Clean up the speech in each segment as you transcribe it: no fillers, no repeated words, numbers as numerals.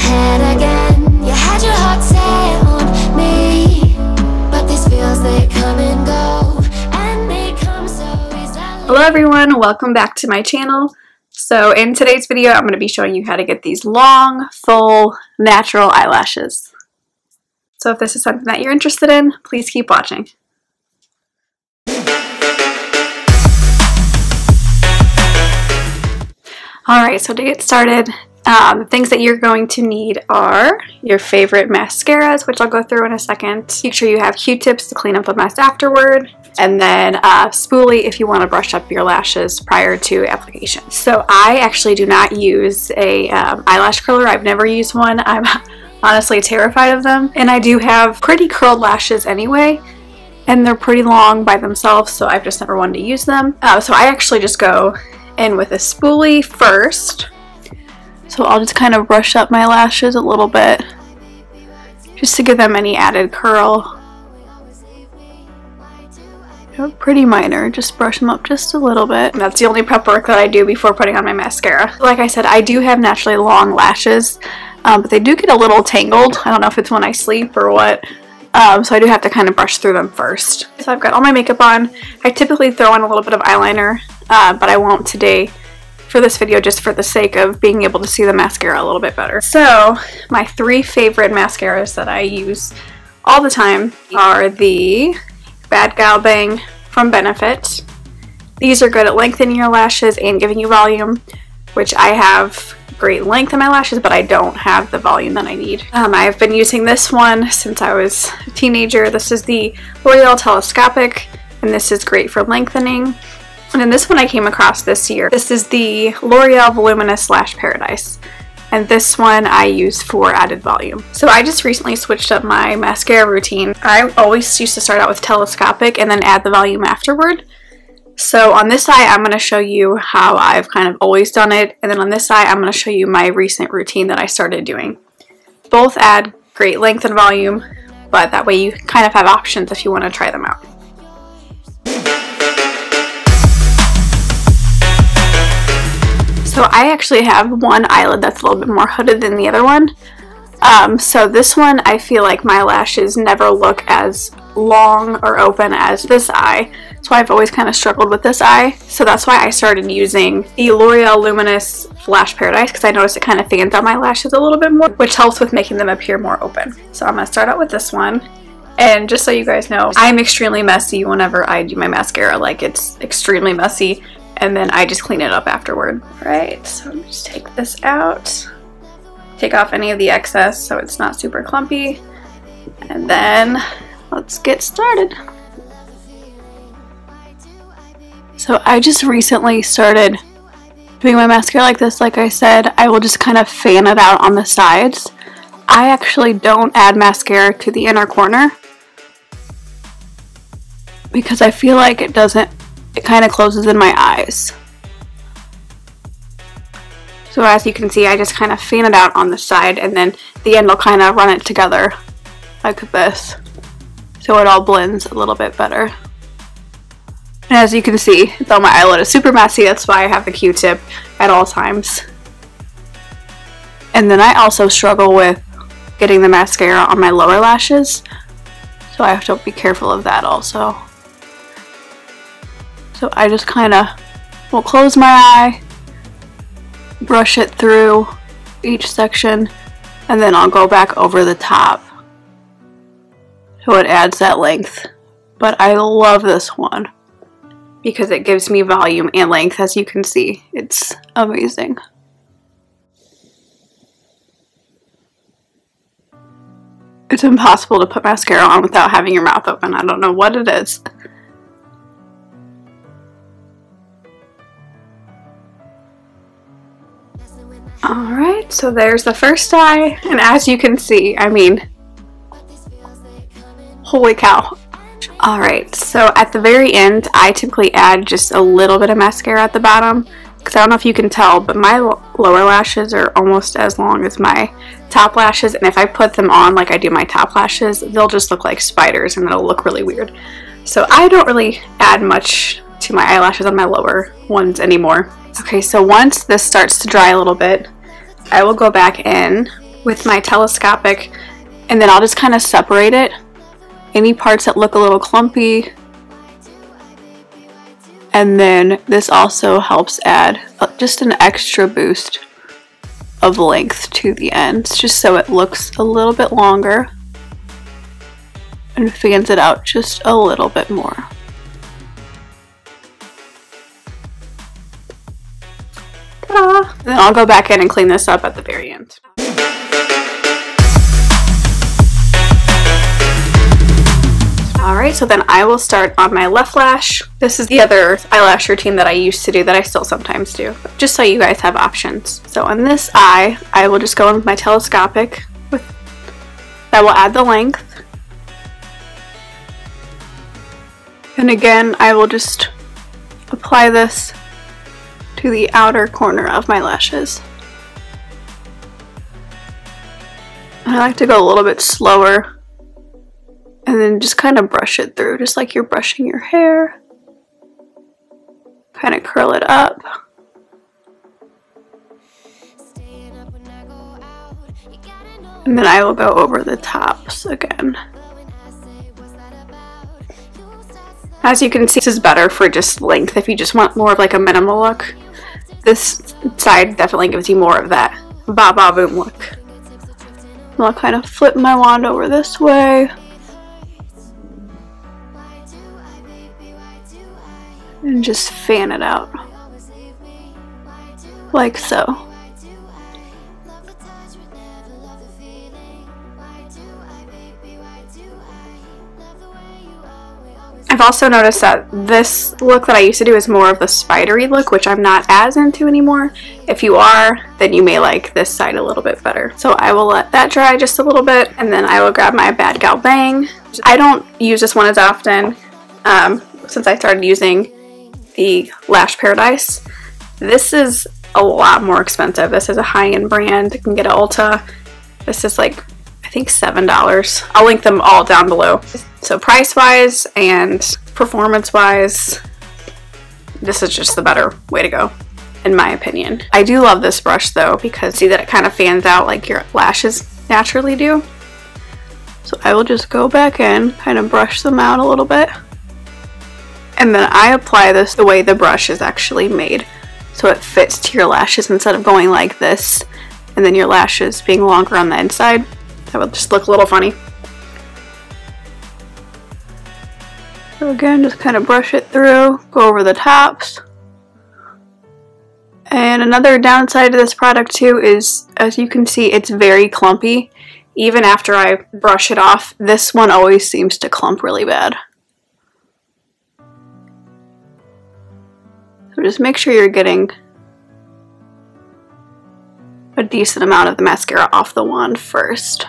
head again. You had your heart set on me, but these feels, they come and go, and they come so easily. Hello everyone, welcome back to my channel. So in today's video, I'm going to be showing you how to get these long, full, natural eyelashes. So if this is something that you're interested in, please keep watching. Alright, so to get started, the things that you're going to need are your favorite mascaras, which I'll go through in a second. Make sure you have Q-tips to clean up the mess afterward, and then a spoolie if you want to brush up your lashes prior to application. So I actually do not use a eyelash curler. I've never used one. I'm honestly terrified of them, and I do have pretty curled lashes anyway, and they're pretty long by themselves, so I've just never wanted to use them. So I actually just go in with a spoolie first. So I'll just kind of brush up my lashes a little bit just to give them any added curl. Pretty minor, just brush them up just a little bit. And that's the only prep work that I do before putting on my mascara. Like I said, I do have naturally long lashes, but they do get a little tangled. I don't know if it's when I sleep or what. So I do have to kind of brush through them first. So I've got all my makeup on. I typically throw in a little bit of eyeliner, but I won't today for this video just for the sake of being able to see the mascara a little bit better. So my three favorite mascaras that I use all the time are the Bad Gal Bang from Benefit. These are good at lengthening your lashes and giving you volume, which I have great length in my lashes, but I don't have the volume that I need. I've been using this one since I was a teenager. This is the L'Oreal Telescopic, and this is great for lengthening. And then this one I came across this year. This is the L'Oreal Voluminous Lash Paradise, and this one I use for added volume. So I just recently switched up my mascara routine. I always used to start out with Telescopic and then add the volume afterward. So on this eye, I'm going to show you how I've kind of always done it, and then on this eye, I'm going to show you my recent routine that I started doing. Both add great length and volume, but that way you kind of have options if you want to try them out. So I actually have one eyelid that's a little bit more hooded than the other one. So this one, I feel like my lashes never look as long or open as this eye. So I've always kind of struggled with this eye. So that's why I started using the L'Oreal Luminous Lash Paradise, because I noticed it kind of fans out my lashes a little bit more, which helps with making them appear more open. So I'm going to start out with this one. And just so you guys know, I'm extremely messy whenever I do my mascara. Like, it's extremely messy, and then I just clean it up afterward. Alright, so just take this out. Take off any of the excess so it's not super clumpy. And then let's get started. So I just recently started doing my mascara like this. Like I said, I will just kind of fan it out on the sides. I actually don't add mascara to the inner corner because I feel like it kind of closes in my eyes. So as you can see, I just kind of fan it out on the side, and then the end will kind of run it together like this, so it all blends a little bit better. And as you can see, though my eyelid is super messy, that's why I have the Q-tip at all times. And then I also struggle with getting the mascara on my lower lashes, so I have to be careful of that also. So I just kind of will close my eye, brush it through each section, and then I'll go back over the top so it adds that length. But I love this one because it gives me volume and length. As you can see, it's amazing. It's impossible to put mascara on without having your mouth open. I don't know what it is. Alright, so there's the first eye, and as you can see, I mean, holy cow. Alright, so at the very end, I typically add just a little bit of mascara at the bottom, because I don't know if you can tell, but my lower lashes are almost as long as my top lashes, and if I put them on like I do my top lashes, they'll just look like spiders, and it'll look really weird. So I don't really add much to my eyelashes on my lower ones anymore. Okay, so once this starts to dry a little bit, I will go back in with my telescopic, and then I'll just kind of separate it. Any parts that look a little clumpy. And then this also helps add just an extra boost of length to the ends, just so it looks a little bit longer and fans it out just a little bit more. Ta-da! Then I'll go back in and clean this up at the very end. Alright, so then I will start on my left lash. This is the other eyelash routine that I used to do that I still sometimes do, just so you guys have options. So on this eye, I will just go in with my telescopic. That will add the length. And again, I will just apply this to the outer corner of my lashes. I like to go a little bit slower. And then just kind of brush it through, just like you're brushing your hair. Kind of curl it up. And then I will go over the tops again. As you can see, this is better for just length if you just want more of like a minimal look. This side definitely gives you more of that ba-ba-boom look. And I'll kind of flip my wand over this way. And just fan it out, like so. I've also noticed that this look that I used to do is more of the spidery look, which I'm not as into anymore. If you are, then you may like this side a little bit better. So I will let that dry just a little bit, and then I will grab my Bad Gal Bang. I don't use this one as often since I started using the Lash Paradise. This is a lot more expensive. This is a high-end brand. You can get at Ulta. This is like, I think $7. I'll link them all down below. So price-wise and performance-wise, this is just the better way to go, in my opinion. I do love this brush though, because see that it kind of fans out like your lashes naturally do. So I will just go back in, kind of brush them out a little bit. And then I apply this the way the brush is actually made, so it fits to your lashes instead of going like this and then your lashes being longer on the inside. That would just look a little funny. So again, just kind of brush it through, go over the tops. And another downside to this product too is, as you can see, it's very clumpy. Even after I brush it off, this one always seems to clump really bad. So just make sure you're getting a decent amount of the mascara off the wand first.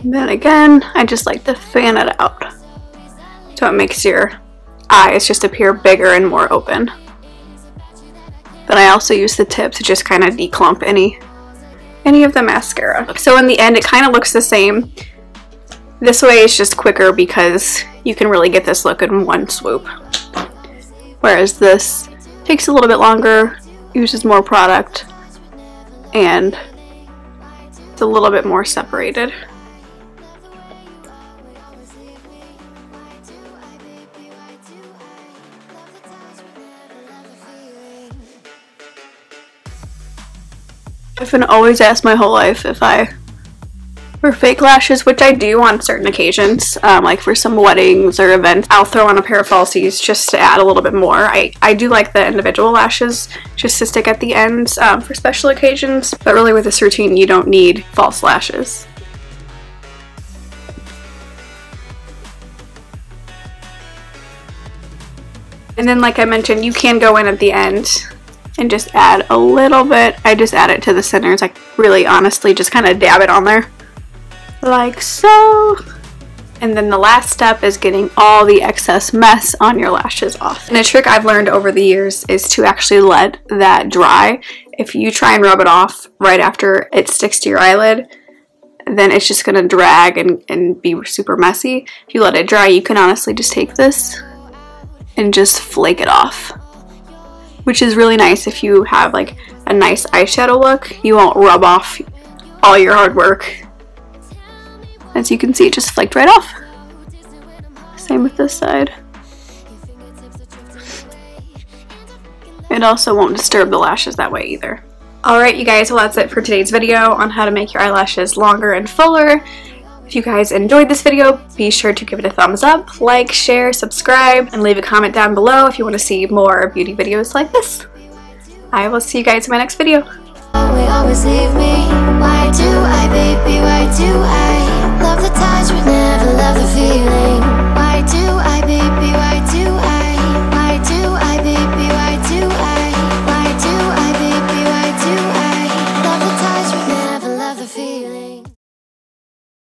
And then again, I just like to fan it out, so it makes your eyes just appear bigger and more open. Then I also use the tip to just kind of declump any of the mascara. So in the end, it kind of looks the same. This way it's just quicker because you can really get this look in one swoop. Whereas this takes a little bit longer, uses more product, and it's a little bit more separated. I've been always asked my whole life if I wear fake lashes, which I do on certain occasions, like for some weddings or events. I'll throw on a pair of falsies just to add a little bit more. I do like the individual lashes just to stick at the ends for special occasions, but really with this routine you don't need false lashes. And then like I mentioned, you can go in at the end and just add a little bit. I just add it to the centers, like really honestly just kind of dab it on there like so. And then the last step is getting all the excess mess on your lashes off. And a trick I've learned over the years is to actually let that dry. If you try and rub it off right after it sticks to your eyelid, then it's just gonna drag and be super messy. If you let it dry, you can honestly just take this and just flake it off, which is really nice if you have like a nice eyeshadow look. You won't rub off all your hard work. As you can see, it just flaked right off. Same with this side. It also won't disturb the lashes that way either. Alright you guys, well that's it for today's video on how to make your eyelashes longer and fuller. If you guys enjoyed this video, be sure to give it a thumbs up, like, share, subscribe, and leave a comment down below if you want to see more beauty videos like this. I will see you guys in my next video. We always leave me. Why do I, baby, why do I love the touch but never love the feeling? Why do I, baby, why do I? Why do I, baby, why do I? Why do I, baby, why do I love the touch but never love the feeling?